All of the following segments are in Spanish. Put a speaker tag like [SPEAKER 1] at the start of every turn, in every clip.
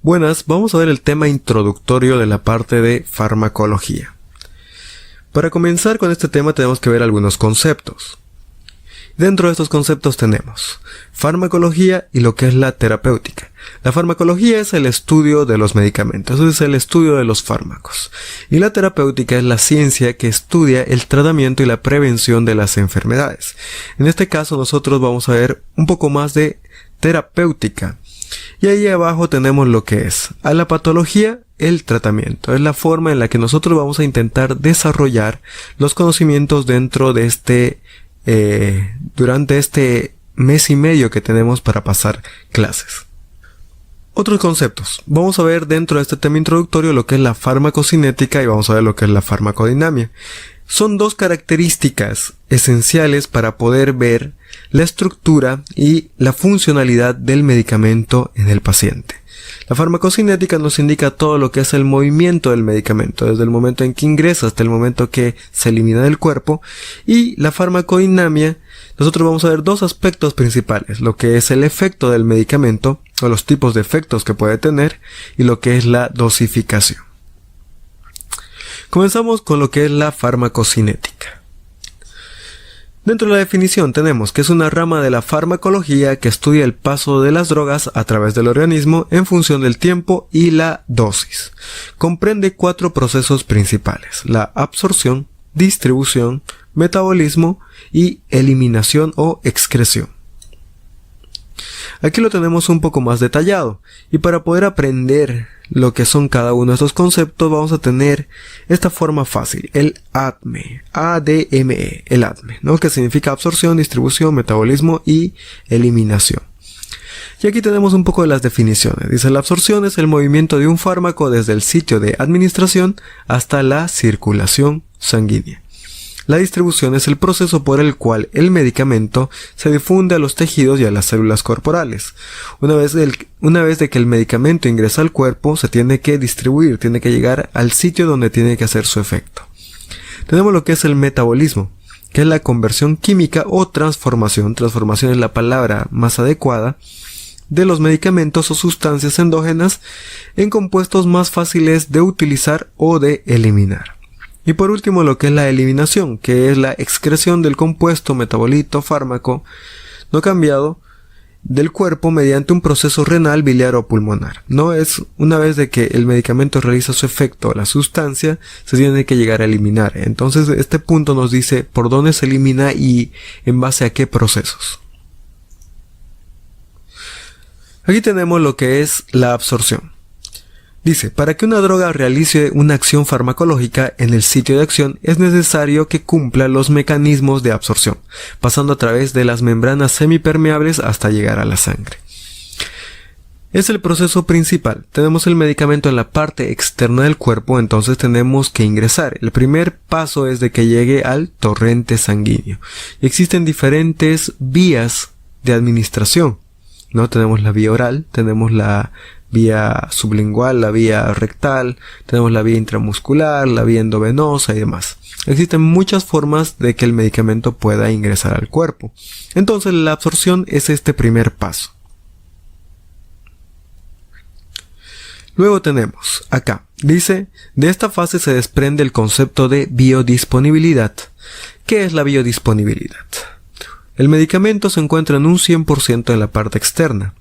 [SPEAKER 1] Buenas, vamos a ver el tema introductorio de la parte de farmacología. Para comenzar con este tema tenemos que ver algunos conceptos. Dentro de estos conceptos tenemos farmacología y lo que es la terapéutica. La farmacología es el estudio de los medicamentos, es el estudio de los fármacos. Y la terapéutica es la ciencia que estudia el tratamiento y la prevención de las enfermedades. En este caso nosotros vamos a ver un poco más de terapéutica. Y ahí abajo tenemos lo que es a la patología, el tratamiento. Es la forma en la que nosotros vamos a intentar desarrollar los conocimientos dentro de durante este mes y medio que tenemos para pasar clases. Otros conceptos. Vamos a ver dentro de este tema introductorio lo que es la farmacocinética y vamos a ver lo que es la farmacodinamia. Son dos características esenciales para poder ver la estructura y la funcionalidad del medicamento en el paciente. La farmacocinética nos indica todo lo que es el movimiento del medicamento, desde el momento en que ingresa hasta el momento que se elimina del cuerpo. Y la farmacodinamia, nosotros vamos a ver dos aspectos principales, lo que es el efecto del medicamento, o los tipos de efectos que puede tener, y lo que es la dosificación. Comenzamos con lo que es la farmacocinética. Dentro de la definición tenemos que es una rama de la farmacología que estudia el paso de las drogas a través del organismo en función del tiempo y la dosis. Comprende 4 procesos principales: la absorción, distribución, metabolismo y eliminación o excreción. Aquí lo tenemos un poco más detallado, y para poder aprender lo que son cada uno de estos conceptos vamos a tener esta forma fácil, el ADME, A-D-M-E, el ADME, ¿no? Que significa absorción, distribución, metabolismo y eliminación. Y aquí tenemos un poco de las definiciones. Dice: la absorción es el movimiento de un fármaco desde el sitio de administración hasta la circulación sanguínea. La distribución es el proceso por el cual el medicamento se difunde a los tejidos y a las células corporales. Una vez de que el medicamento ingresa al cuerpo, se tiene que distribuir, tiene que llegar al sitio donde tiene que hacer su efecto. Tenemos lo que es el metabolismo, que es la conversión química o transformación. Transformación es la palabra más adecuada de los medicamentos o sustancias endógenas en compuestos más fáciles de utilizar o de eliminar. Y por último lo que es la eliminación, que es la excreción del compuesto, metabolito, fármaco no cambiado del cuerpo mediante un proceso renal, biliar o pulmonar. No es una vez de que el medicamento realiza su efecto, la sustancia se tiene que llegar a eliminar. Entonces este punto nos dice por dónde se elimina y en base a qué procesos. Aquí tenemos lo que es la absorción. Dice: para que una droga realice una acción farmacológica en el sitio de acción es necesario que cumpla los mecanismos de absorción, pasando a través de las membranas semipermeables hasta llegar a la sangre. Es el proceso principal. Tenemos el medicamento en la parte externa del cuerpo, entonces tenemos que ingresar. El primer paso es de que llegue al torrente sanguíneo. Y existen diferentes vías de administración, ¿no? Tenemos la vía oral, tenemos la vía sublingual, la vía rectal, tenemos la vía intramuscular, la vía endovenosa y demás. Existen muchas formas de que el medicamento pueda ingresar al cuerpo. Entonces la absorción es este primer paso. Luego tenemos acá, dice: de esta fase se desprende el concepto de biodisponibilidad. ¿Qué es la biodisponibilidad? El medicamento se encuentra en un 100% en la parte externa.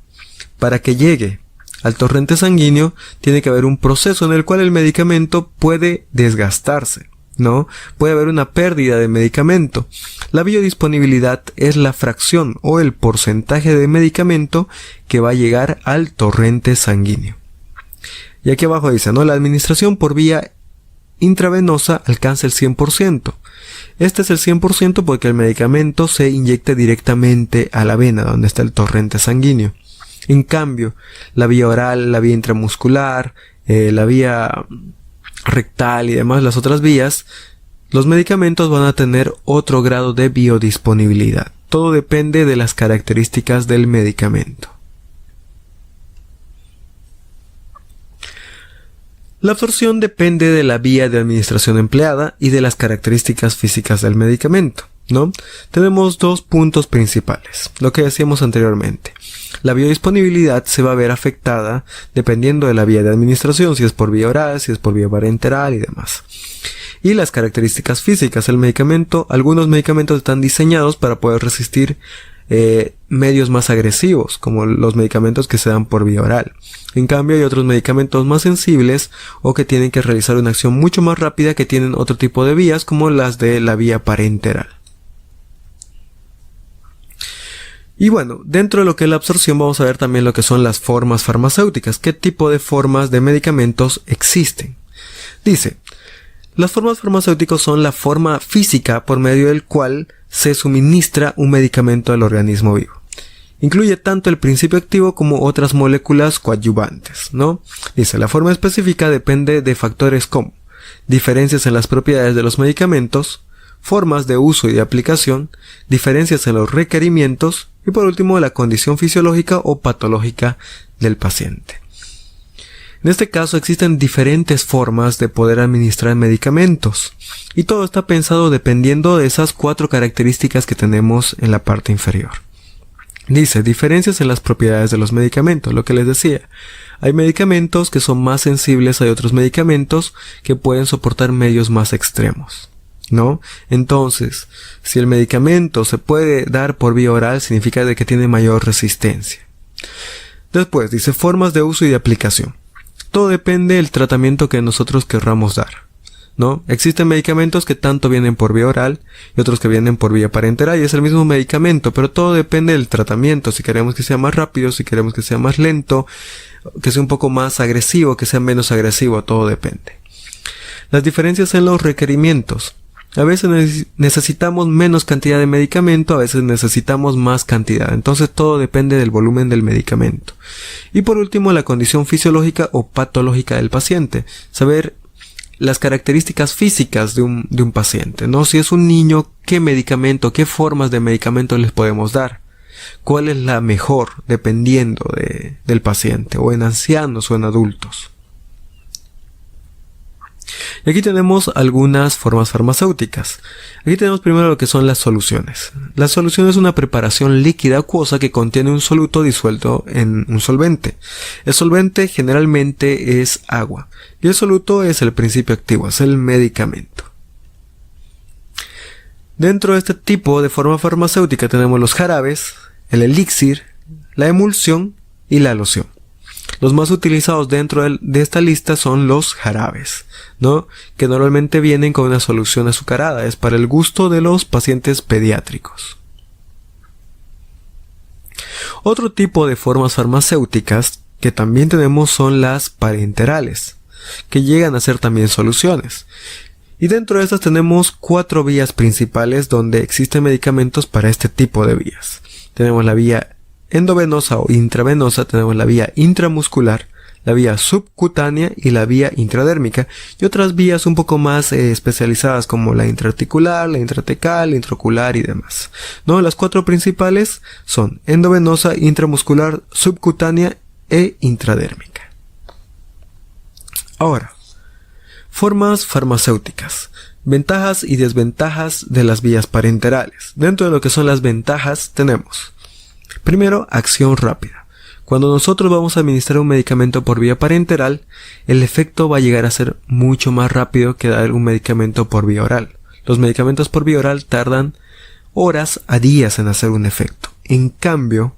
[SPEAKER 1] Para que llegue al torrente sanguíneo tiene que haber un proceso en el cual el medicamento puede desgastarse, ¿no? Puede haber una pérdida de medicamento. La biodisponibilidad es la fracción o el porcentaje de medicamento que va a llegar al torrente sanguíneo. Y aquí abajo dice, ¿no? La administración por vía intravenosa alcanza el 100%. Este es el 100% porque el medicamento se inyecta directamente a la vena, donde está el torrente sanguíneo. En cambio, la vía oral, la vía intramuscular, la vía rectal y demás, las otras vías, los medicamentos van a tener otro grado de biodisponibilidad. Todo depende de las características del medicamento. La absorción depende de la vía de administración empleada y de las características físicas del medicamento. ¿no? Tenemos dos puntos principales, lo que decíamos anteriormente. La biodisponibilidad se va a ver afectada dependiendo de la vía de administración, si es por vía oral, si es por vía parenteral y demás. Y las características físicas del medicamento, algunos medicamentos están diseñados para poder resistir medios más agresivos, como los medicamentos que se dan por vía oral. En cambio, hay otros medicamentos más sensibles o que tienen que realizar una acción mucho más rápida, que tienen otro tipo de vías, como las de la vía parenteral. Y bueno, dentro de lo que es la absorción vamos a ver también lo que son las formas farmacéuticas. ¿Qué tipo de formas de medicamentos existen? Dice, las formas farmacéuticas son la forma física por medio del cual se suministra un medicamento al organismo vivo. Incluye tanto el principio activo como otras moléculas coadyuvantes, ¿no? Dice, la forma específica depende de factores como diferencias en las propiedades de los medicamentos, formas de uso y de aplicación, diferencias en los requerimientos y por último la condición fisiológica o patológica del paciente. En este caso existen diferentes formas de poder administrar medicamentos y todo está pensado dependiendo de esas 4 características que tenemos en la parte inferior. Dice, diferencias en las propiedades de los medicamentos, lo que les decía. Hay medicamentos que son más sensibles, hay otros medicamentos que pueden soportar medios más extremos, ¿no? Entonces, si el medicamento se puede dar por vía oral, significa de que tiene mayor resistencia. Después dice, formas de uso y de aplicación. Todo depende del tratamiento que nosotros querramos dar, ¿no? Existen medicamentos que tanto vienen por vía oral y otros que vienen por vía parenteral y es el mismo medicamento, pero todo depende del tratamiento. Si queremos que sea más rápido, si queremos que sea más lento, que sea un poco más agresivo, que sea menos agresivo, todo depende. Las diferencias en los requerimientos. A veces necesitamos menos cantidad de medicamento, a veces necesitamos más cantidad. Entonces todo depende del volumen del medicamento. Y por último, la condición fisiológica o patológica del paciente. Saber las características físicas de un paciente, ¿no? Si es un niño, ¿qué medicamento, qué formas de medicamento les podemos dar? ¿Cuál es la mejor dependiendo del paciente, o en ancianos o en adultos? Y aquí tenemos algunas formas farmacéuticas. Aquí tenemos primero lo que son las soluciones. La solución es una preparación líquida acuosa que contiene un soluto disuelto en un solvente. El solvente generalmente es agua y el soluto es el principio activo, es el medicamento. Dentro de este tipo de forma farmacéutica tenemos los jarabes, el elixir, la emulsión y la loción. Los más utilizados dentro de esta lista son los jarabes, ¿no? Que normalmente vienen con una solución azucarada. Es para el gusto de los pacientes pediátricos. Otro tipo de formas farmacéuticas que también tenemos son las parenterales, que llegan a ser también soluciones. Y dentro de estas tenemos 4 vías principales donde existen medicamentos para este tipo de vías. Tenemos la vía endovenosa o intravenosa, tenemos la vía intramuscular, la vía subcutánea y la vía intradérmica, y otras vías un poco más especializadas como la intraarticular, la intratecal, la intraocular y demás, ¿no? Las 4 principales son endovenosa, intramuscular, subcutánea e intradérmica. Ahora, formas farmacéuticas. Ventajas y desventajas de las vías parenterales. Dentro de lo que son las ventajas tenemos: primero, acción rápida. Cuando nosotros vamos a administrar un medicamento por vía parenteral, el efecto va a llegar a ser mucho más rápido que dar un medicamento por vía oral. Los medicamentos por vía oral tardan horas a días en hacer un efecto. En cambio,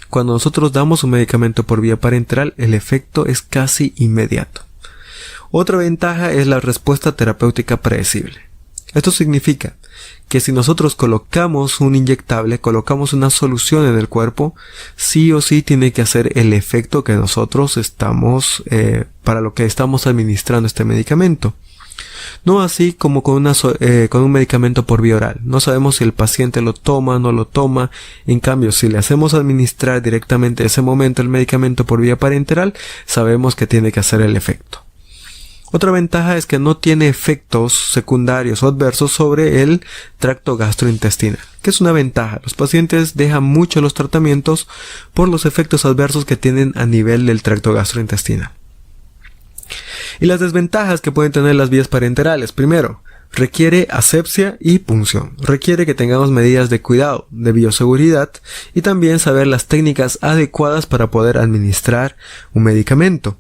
[SPEAKER 1] cuando nosotros damos un medicamento por vía parenteral, el efecto es casi inmediato. Otra ventaja es la respuesta terapéutica predecible. Esto significa que si nosotros colocamos un inyectable, colocamos una solución en el cuerpo, sí o sí tiene que hacer el efecto que nosotros para lo que estamos administrando este medicamento. No así como con un medicamento por vía oral. No sabemos si el paciente lo toma o no lo toma. En cambio, si le hacemos administrar directamente en ese momento el medicamento por vía parenteral, sabemos que tiene que hacer el efecto. Otra ventaja es que no tiene efectos secundarios o adversos sobre el tracto gastrointestinal, que es una ventaja. Los pacientes dejan mucho los tratamientos por los efectos adversos que tienen a nivel del tracto gastrointestinal. Y las desventajas que pueden tener las vías parenterales. Primero, requiere asepsia y punción. Requiere que tengamos medidas de cuidado, de bioseguridad y también saber las técnicas adecuadas para poder administrar un medicamento.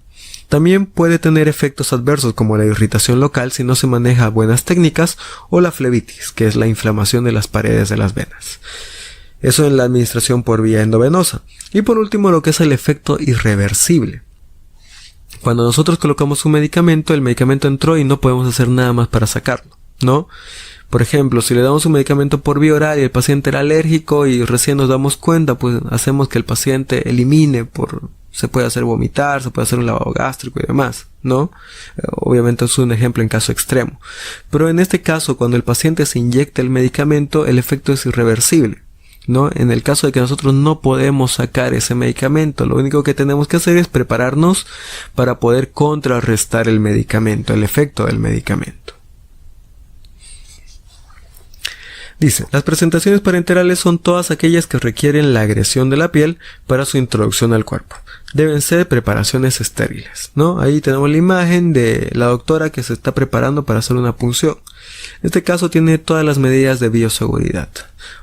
[SPEAKER 1] También puede tener efectos adversos como la irritación local si no se maneja buenas técnicas o la flebitis, que es la inflamación de las paredes de las venas. Eso en la administración por vía endovenosa. Y por último, lo que es el efecto irreversible. Cuando nosotros colocamos un medicamento, el medicamento entró y no podemos hacer nada más para sacarlo, ¿no? Por ejemplo, si le damos un medicamento por vía oral y el paciente era alérgico y recién nos damos cuenta, pues hacemos que el paciente elimine se puede hacer vomitar, se puede hacer un lavado gástrico y demás, ¿no? Obviamente es un ejemplo en caso extremo. Pero en este caso, cuando el paciente se inyecta el medicamento, el efecto es irreversible, ¿no? En el caso de que nosotros no podemos sacar ese medicamento, lo único que tenemos que hacer es prepararnos para poder contrarrestar el medicamento, el efecto del medicamento. Dice, las presentaciones parenterales son todas aquellas que requieren la agresión de la piel para su introducción al cuerpo. Deben ser preparaciones estériles, ¿no? Ahí tenemos la imagen de la doctora que se está preparando para hacer una punción. En este caso tiene todas las medidas de bioseguridad.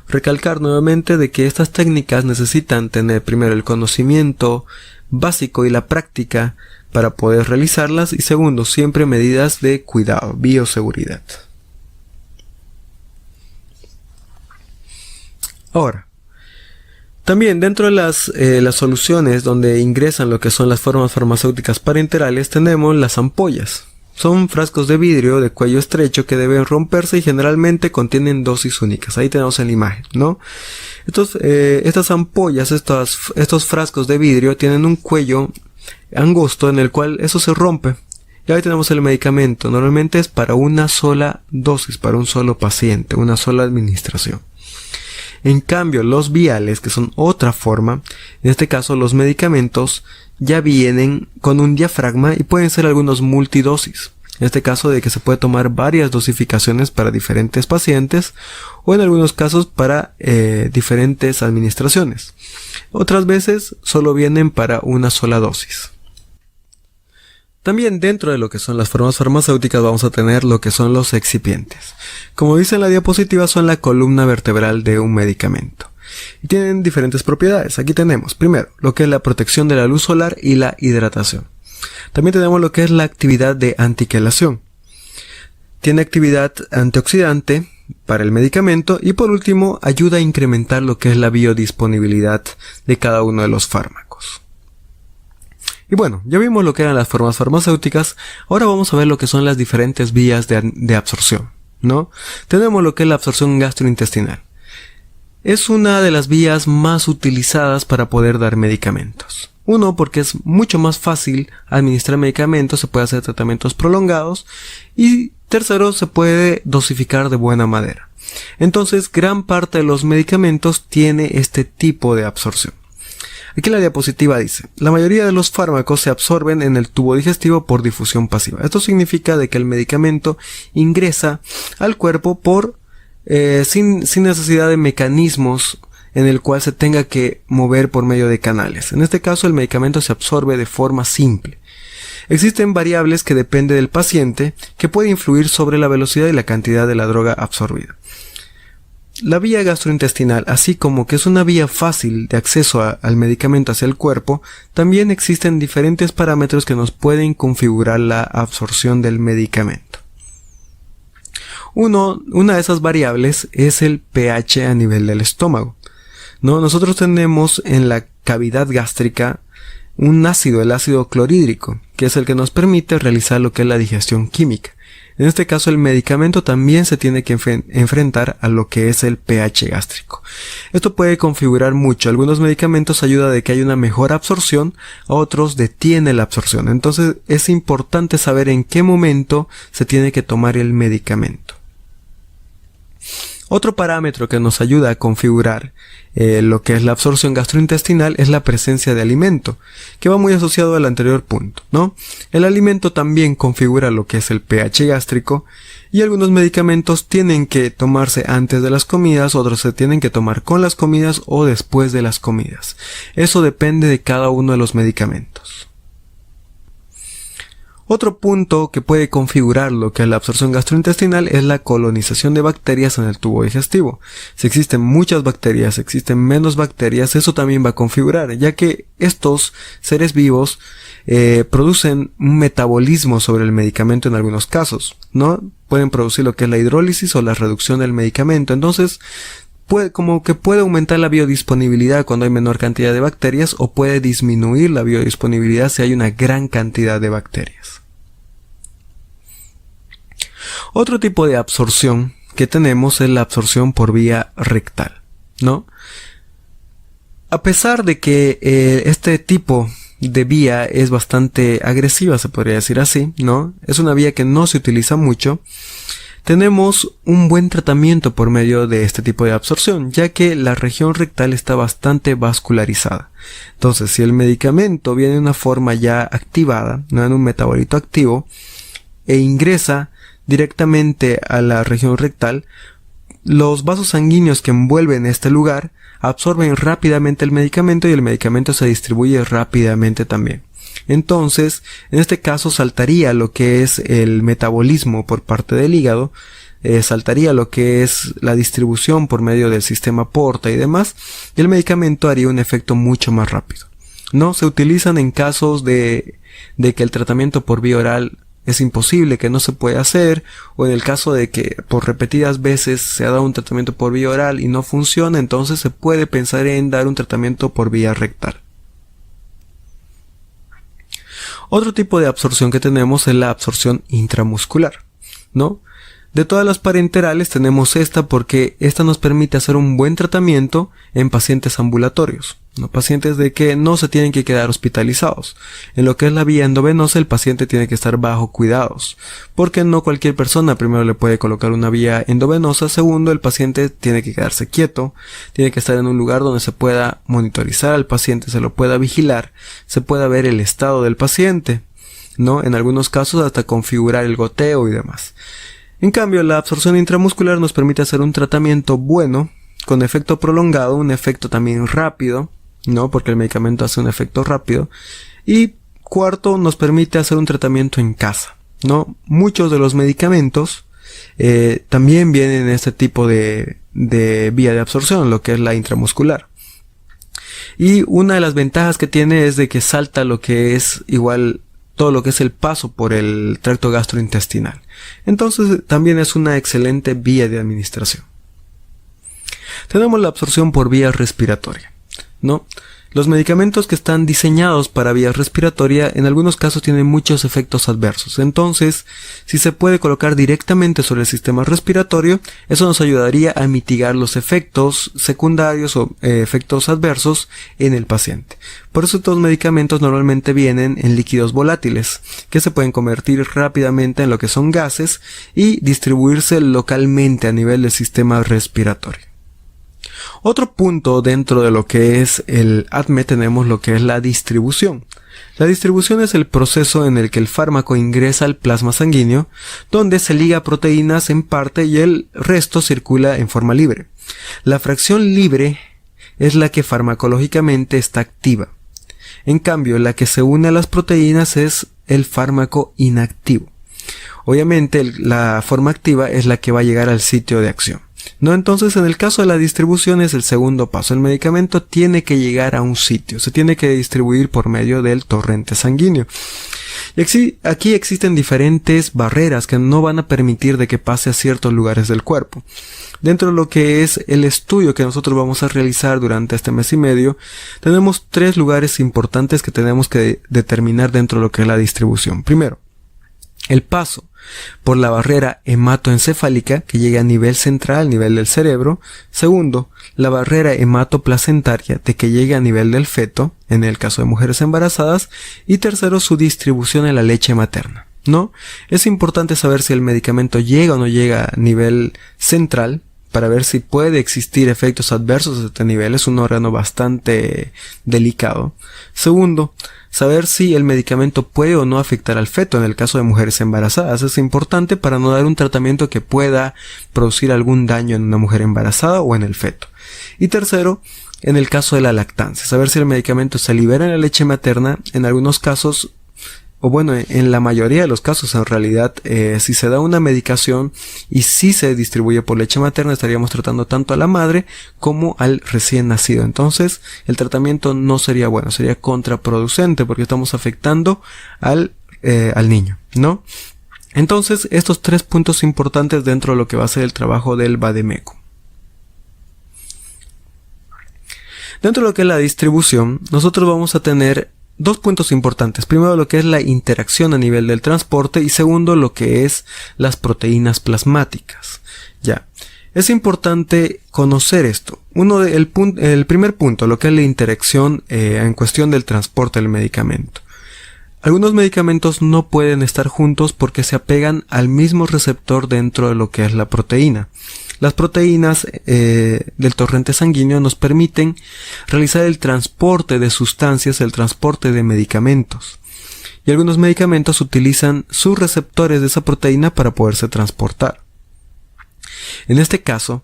[SPEAKER 1] Recalcar nuevamente de que estas técnicas necesitan tener primero el conocimiento básico y la práctica para poder realizarlas y segundo, siempre medidas de cuidado, bioseguridad. Ahora, también dentro de las soluciones donde ingresan lo que son las formas farmacéuticas parenterales tenemos las ampollas. Son frascos de vidrio de cuello estrecho que deben romperse y generalmente contienen dosis únicas. Ahí tenemos en la imagen, ¿no? Estas ampollas, estos frascos de vidrio tienen un cuello angosto en el cual eso se rompe. Y ahí tenemos el medicamento. Normalmente es para una sola dosis, para un solo paciente, una sola administración. En cambio, los viales, que son otra forma, en este caso los medicamentos ya vienen con un diafragma y pueden ser algunos multidosis. En este caso de que se puede tomar varias dosificaciones para diferentes pacientes o en algunos casos para diferentes administraciones. Otras veces solo vienen para una sola dosis. También dentro de lo que son las formas farmacéuticas vamos a tener lo que son los excipientes. Como dice en la diapositiva, son la columna vertebral de un medicamento. Y tienen diferentes propiedades. Aquí tenemos, primero, lo que es la protección de la luz solar y la hidratación. También tenemos lo que es la actividad de antiquelación. Tiene actividad antioxidante para el medicamento y por último, ayuda a incrementar lo que es la biodisponibilidad de cada uno de los fármacos. Y bueno, ya vimos lo que eran las formas farmacéuticas, ahora vamos a ver lo que son las diferentes vías de absorción, ¿no? Tenemos lo que es la absorción gastrointestinal. Es una de las vías más utilizadas para poder dar medicamentos. Uno, porque es mucho más fácil administrar medicamentos, se puede hacer tratamientos prolongados y tercero, se puede dosificar de buena manera. Entonces, gran parte de los medicamentos tiene este tipo de absorción. Aquí la diapositiva dice, la mayoría de los fármacos se absorben en el tubo digestivo por difusión pasiva. Esto significa de que el medicamento ingresa al cuerpo sin necesidad de mecanismos en el cual se tenga que mover por medio de canales. En este caso el medicamento se absorbe de forma simple. Existen variables que dependen del paciente que pueden influir sobre la velocidad y la cantidad de la droga absorbida. La vía gastrointestinal, así como que es una vía fácil de acceso al medicamento hacia el cuerpo, también existen diferentes parámetros que nos pueden configurar la absorción del medicamento. Una de esas variables es el pH a nivel del estómago, ¿no? Nosotros tenemos en la cavidad gástrica un ácido, el ácido clorhídrico, que es el que nos permite realizar lo que es la digestión química. En este caso el medicamento también se tiene que enfrentar a lo que es el pH gástrico. Esto puede configurar mucho. Algunos medicamentos ayudan a que haya una mejor absorción, a otros detiene la absorción. Entonces es importante saber en qué momento se tiene que tomar el medicamento. Otro parámetro que nos ayuda a configurar lo que es la absorción gastrointestinal es la presencia de alimento, que va muy asociado al anterior punto, ¿no? El alimento también configura lo que es el pH gástrico y algunos medicamentos tienen que tomarse antes de las comidas, otros se tienen que tomar con las comidas o después de las comidas. Eso depende de cada uno de los medicamentos. Otro punto que puede configurar lo que es la absorción gastrointestinal es la colonización de bacterias en el tubo digestivo. Si existen muchas bacterias, existen menos bacterias, eso también va a configurar, ya que estos seres vivos producen un metabolismo sobre el medicamento en algunos casos, ¿no? Pueden producir lo que es la hidrólisis o la reducción del medicamento. Entonces, puede aumentar la biodisponibilidad cuando hay menor cantidad de bacterias, o puede disminuir la biodisponibilidad si hay una gran cantidad de bacterias. Otro tipo de absorción que tenemos es la absorción por vía rectal, ¿no? A pesar de que este tipo de vía es bastante agresiva, se podría decir así, ¿no? Es una vía que no se utiliza mucho. Tenemos un buen tratamiento por medio de este tipo de absorción, ya que la región rectal está bastante vascularizada. Entonces, si el medicamento viene de una forma ya activada, no en un metabolito activo, e ingresa directamente a la región rectal, los vasos sanguíneos que envuelven este lugar absorben rápidamente el medicamento y el medicamento se distribuye rápidamente también. Entonces, en este caso saltaría lo que es el metabolismo por parte del hígado, saltaría lo que es la distribución por medio del sistema porta y demás, y el medicamento haría un efecto mucho más rápido. No se utilizan en casos de que el tratamiento por vía oral es imposible, que no se puede hacer, o en el caso de que por repetidas veces se ha dado un tratamiento por vía oral y no funciona, entonces se puede pensar en dar un tratamiento por vía rectal. Otro tipo de absorción que tenemos es la absorción intramuscular, ¿no? De todas las parenterales tenemos esta porque esta nos permite hacer un buen tratamiento en pacientes ambulatorios, ¿no? Pacientes de que no se tienen que quedar hospitalizados. En lo que es la vía endovenosa, el paciente tiene que estar bajo cuidados, porque no cualquier persona primero le puede colocar una vía endovenosa. Segundo, el paciente tiene que quedarse quieto, tiene que estar en un lugar donde se pueda monitorizar al paciente, se lo pueda vigilar, se pueda ver el estado del paciente, ¿no? En algunos casos hasta configurar el goteo y demás. En cambio, la absorción intramuscular nos permite hacer un tratamiento bueno, con efecto prolongado, un efecto también rápido, ¿no? Porque el medicamento hace un efecto rápido. Y cuarto, nos permite hacer un tratamiento en casa, ¿no? Muchos de los medicamentos también vienen en este tipo de vía de absorción, lo que es la intramuscular. Y una de las ventajas que tiene es de que salta lo que es igual todo lo que es el paso por el tracto gastrointestinal. Entonces también es una excelente vía de administración. Tenemos la absorción por vía respiratoria, ¿no? Los medicamentos que están diseñados para vía respiratoria en algunos casos tienen muchos efectos adversos. Entonces, si se puede colocar directamente sobre el sistema respiratorio, eso nos ayudaría a mitigar los efectos secundarios o efectos adversos en el paciente. Por eso estos medicamentos normalmente vienen en líquidos volátiles, que se pueden convertir rápidamente en lo que son gases y distribuirse localmente a nivel del sistema respiratorio. Otro punto dentro de lo que es el ADME tenemos lo que es la distribución. La distribución es el proceso en el que el fármaco ingresa al plasma sanguíneo, donde se liga a proteínas en parte y el resto circula en forma libre. La fracción libre es la que farmacológicamente está activa. En cambio, la que se une a las proteínas es el fármaco inactivo. Obviamente, la forma activa es la que va a llegar al sitio de acción, ¿no? Entonces, en el caso de la distribución es el segundo paso. El medicamento tiene que llegar a un sitio, se tiene que distribuir por medio del torrente sanguíneo. Y aquí existen diferentes barreras que no van a permitir de que pase a ciertos lugares del cuerpo. Dentro de lo que es el estudio que nosotros vamos a realizar durante este mes y medio, tenemos 3 lugares importantes que tenemos que determinar dentro de lo que es la distribución. Primero, el paso por la barrera hematoencefálica que llega a nivel central, nivel del cerebro. Segundo, la barrera hematoplacentaria de que llega a nivel del feto, en el caso de mujeres embarazadas. Y tercero, su distribución en la leche materna, ¿no? Es importante saber si el medicamento llega o no llega a nivel central, para ver si puede existir efectos adversos a este nivel. Es un órgano bastante delicado. Segundo, saber si el medicamento puede o no afectar al feto en el caso de mujeres embarazadas. Es importante para no dar un tratamiento que pueda producir algún daño en una mujer embarazada o en el feto. Y tercero, en el caso de la lactancia, saber si el medicamento se libera en la leche materna. En algunos casos o bueno, en la mayoría de los casos en realidad, si se da una medicación y si se distribuye por leche materna, estaríamos tratando tanto a la madre como al recién nacido. Entonces el tratamiento no sería bueno, sería contraproducente porque estamos afectando al niño, ¿no? Entonces estos 3 puntos importantes dentro de lo que va a ser el trabajo del vademécum. Dentro de lo que es la distribución, nosotros vamos a tener 2 puntos importantes. Primero, lo que es la interacción a nivel del transporte, y segundo, lo que es las proteínas plasmáticas. Ya. Es importante conocer esto. El primer punto, lo que es la interacción en cuestión del transporte del medicamento. Algunos medicamentos no pueden estar juntos porque se apegan al mismo receptor dentro de lo que es la proteína. Las proteínas del torrente sanguíneo nos permiten realizar el transporte de sustancias, el transporte de medicamentos. Y algunos medicamentos utilizan sus receptores de esa proteína para poderse transportar. En este caso,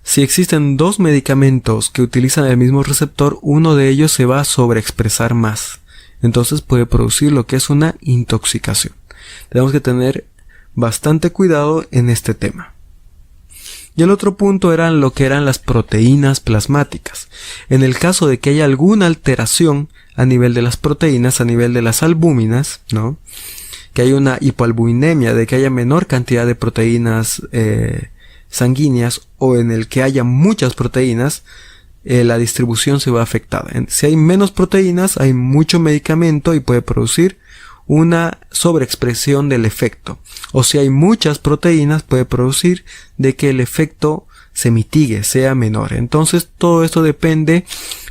[SPEAKER 1] si existen 2 medicamentos que utilizan el mismo receptor, uno de ellos se va a sobreexpresar más. Entonces puede producir lo que es una intoxicación. Tenemos que tener bastante cuidado en este tema. Y el otro punto eran lo que eran las proteínas plasmáticas. En el caso de que haya alguna alteración a nivel de las proteínas, a nivel de las albúminas, ¿no? Que haya una hipoalbuminemia, de que haya menor cantidad de proteínas sanguíneas, o en el que haya muchas proteínas, la distribución se va afectada. Si hay menos proteínas, hay mucho medicamento y puede producir una sobreexpresión del efecto. O si hay muchas proteínas, puede producir de que el efecto se mitigue, sea menor. Entonces todo esto depende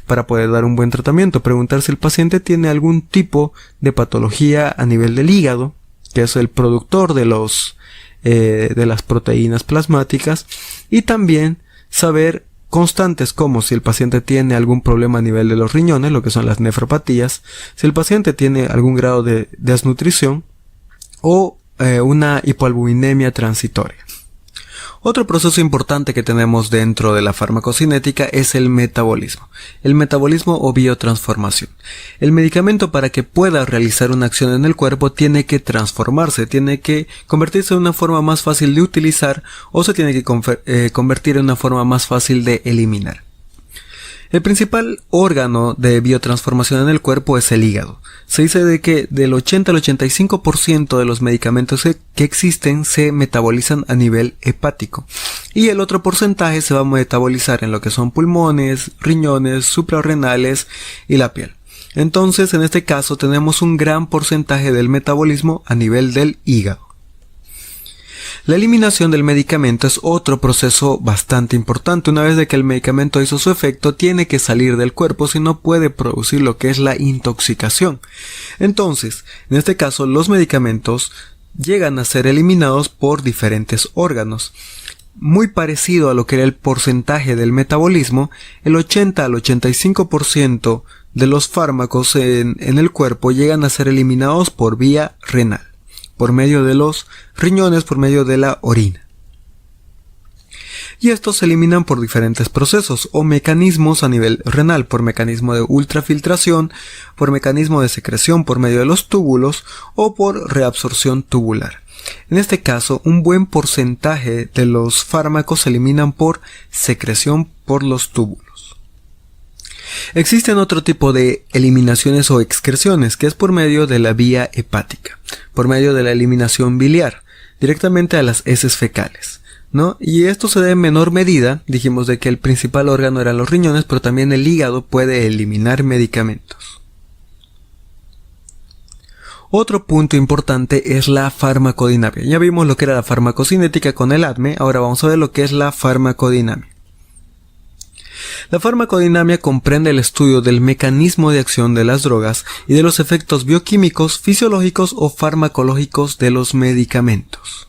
[SPEAKER 1] para poder dar un buen tratamiento. Preguntar si el paciente tiene algún tipo de patología a nivel del hígado, que es el productor de las proteínas plasmáticas, y también saber constantes como si el paciente tiene algún problema a nivel de los riñones, lo que son las nefropatías, si el paciente tiene algún grado de desnutrición o una hipoalbuminemia transitoria. Otro proceso importante que tenemos dentro de la farmacocinética es el metabolismo. El metabolismo o biotransformación. El medicamento, para que pueda realizar una acción en el cuerpo, tiene que transformarse, tiene que convertirse en una forma más fácil de utilizar, o se tiene que convertir en una forma más fácil de eliminar. El principal órgano de biotransformación en el cuerpo es el hígado. Se dice de que del 80 al 85% de los medicamentos que existen se metabolizan a nivel hepático, y el otro porcentaje se va a metabolizar en lo que son pulmones, riñones, suprarrenales y la piel. Entonces, en este caso tenemos un gran porcentaje del metabolismo a nivel del hígado. La eliminación del medicamento es otro proceso bastante importante. Una vez de que el medicamento hizo su efecto, tiene que salir del cuerpo, si no puede producir lo que es la intoxicación. Entonces, en este caso, los medicamentos llegan a ser eliminados por diferentes órganos. Muy parecido a lo que era el porcentaje del metabolismo, el 80 al 85% de los fármacos en el cuerpo llegan a ser eliminados por vía renal, por medio de los riñones, por medio de la orina. Y estos se eliminan por diferentes procesos o mecanismos a nivel renal, por mecanismo de ultrafiltración, por mecanismo de secreción por medio de los túbulos o por reabsorción tubular. En este caso, un buen porcentaje de los fármacos se eliminan por secreción por los túbulos. Existen otro tipo de eliminaciones o excreciones, que es por medio de la vía hepática, por medio de la eliminación biliar, directamente a las heces fecales, ¿no? Y esto se da en menor medida. Dijimos de que el principal órgano eran los riñones, pero también el hígado puede eliminar medicamentos. Otro punto importante es la farmacodinamia. Ya vimos lo que era la farmacocinética con el ADME, ahora vamos a ver lo que es la farmacodinamia. La farmacodinamia comprende el estudio del mecanismo de acción de las drogas y de los efectos bioquímicos, fisiológicos o farmacológicos de los medicamentos.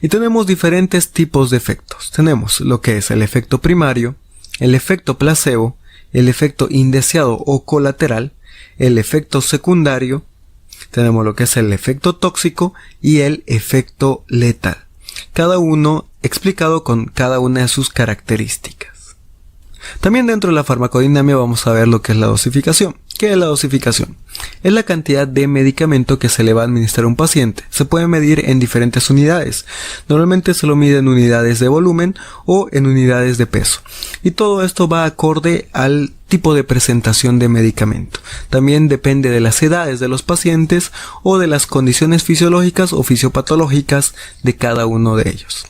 [SPEAKER 1] Y tenemos diferentes tipos de efectos. Tenemos lo que es el efecto primario, el efecto placebo, el efecto indeseado o colateral, el efecto secundario, tenemos lo que es el efecto tóxico y el efecto letal. Cada uno explicado con cada una de sus características. También dentro de la farmacodinamia vamos a ver lo que es la dosificación. ¿Qué es la dosificación? Es la cantidad de medicamento que se le va a administrar a un paciente. Se puede medir en diferentes unidades. Normalmente se lo mide en unidades de volumen o en unidades de peso. Y todo esto va acorde al tipo de presentación de medicamento. También depende de las edades de los pacientes o de las condiciones fisiológicas o fisiopatológicas de cada uno de ellos.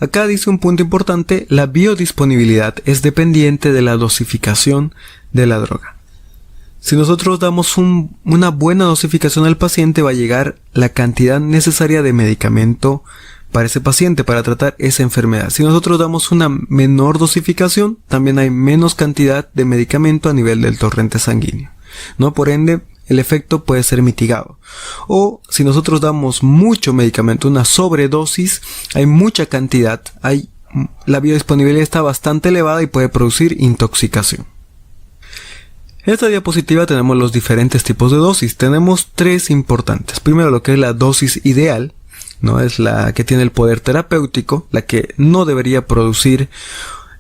[SPEAKER 1] Acá dice un punto importante: la biodisponibilidad es dependiente de la dosificación de la droga. Si nosotros damos una buena dosificación al paciente, va a llegar la cantidad necesaria de medicamento para ese paciente, para tratar esa enfermedad. Si nosotros damos una menor dosificación, también hay menos cantidad de medicamento a nivel del torrente sanguíneo, ¿no? Por ende, el efecto puede ser mitigado. O si nosotros damos mucho medicamento, una sobredosis, hay mucha cantidad, la biodisponibilidad está bastante elevada y puede producir intoxicación. En esta diapositiva tenemos los diferentes tipos de dosis. Tenemos tres importantes. Primero, lo que es la dosis ideal, ¿no? Es la que tiene el poder terapéutico, la que no debería producir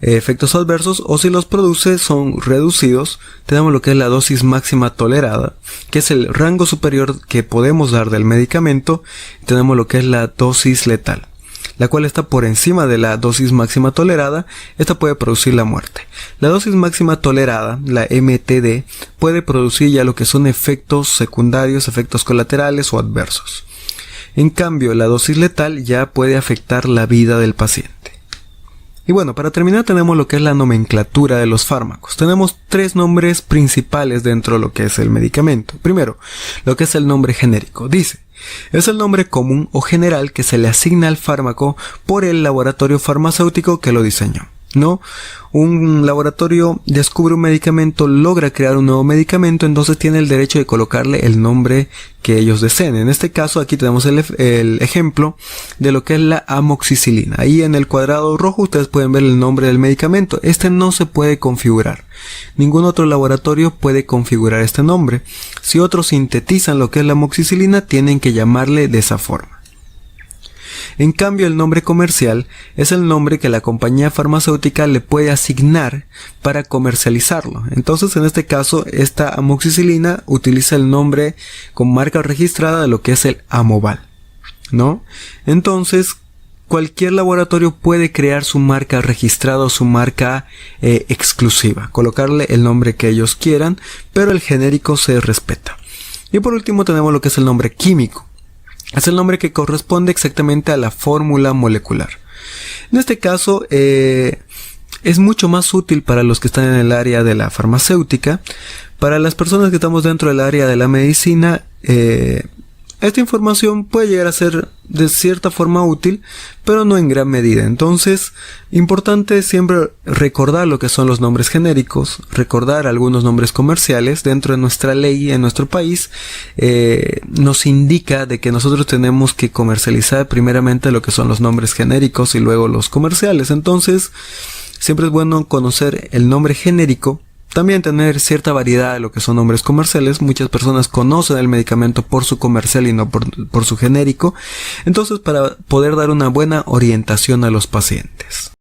[SPEAKER 1] efectos adversos, o si los produce son reducidos. Tenemos lo que es la dosis máxima tolerada, que es el rango superior que podemos dar del medicamento. Tenemos lo que es la dosis letal, la cual está por encima de la dosis máxima tolerada. Esta puede producir la muerte. La dosis máxima tolerada, la MTD, puede producir ya lo que son efectos secundarios, efectos colaterales o adversos. En cambio, la dosis letal ya puede afectar la vida del paciente. Y bueno, para terminar tenemos lo que es la nomenclatura de los fármacos. Tenemos tres nombres principales dentro de lo que es el medicamento. Primero, lo que es el nombre genérico. Dice: es el nombre común o general que se le asigna al fármaco por el laboratorio farmacéutico que lo diseñó, ¿no? Un laboratorio descubre un medicamento, logra crear un nuevo medicamento, entonces tiene el derecho de colocarle el nombre que ellos deseen. En este caso aquí tenemos el ejemplo de lo que es la amoxicilina. Ahí en el cuadrado rojo ustedes pueden ver el nombre del medicamento. Este no se puede configurar. Ningún otro laboratorio puede configurar este nombre. Si otros sintetizan lo que es la amoxicilina, tienen que llamarle de esa forma. En cambio, el nombre comercial es el nombre que la compañía farmacéutica le puede asignar para comercializarlo. Entonces, en este caso, esta amoxicilina utiliza el nombre con marca registrada de lo que es el Amoval, ¿no? Entonces, cualquier laboratorio puede crear su marca registrada o su marca exclusiva, colocarle el nombre que ellos quieran, pero el genérico se respeta. Y por último tenemos lo que es el nombre químico. Es el nombre que corresponde exactamente a la fórmula molecular. En este caso es mucho más útil para los que están en el área de la farmacéutica. Para las personas que estamos dentro del área de la medicina, esta información puede llegar a ser de cierta forma útil, pero no en gran medida. Entonces, importante siempre recordar lo que son los nombres genéricos, recordar algunos nombres comerciales. Dentro de nuestra ley en nuestro país nos indica de que nosotros tenemos que comercializar primeramente lo que son los nombres genéricos y luego los comerciales. Entonces, siempre es bueno conocer el nombre genérico. También tener cierta variedad de lo que son nombres comerciales. Muchas personas conocen el medicamento por su comercial y no por su genérico. Entonces, para poder dar una buena orientación a los pacientes.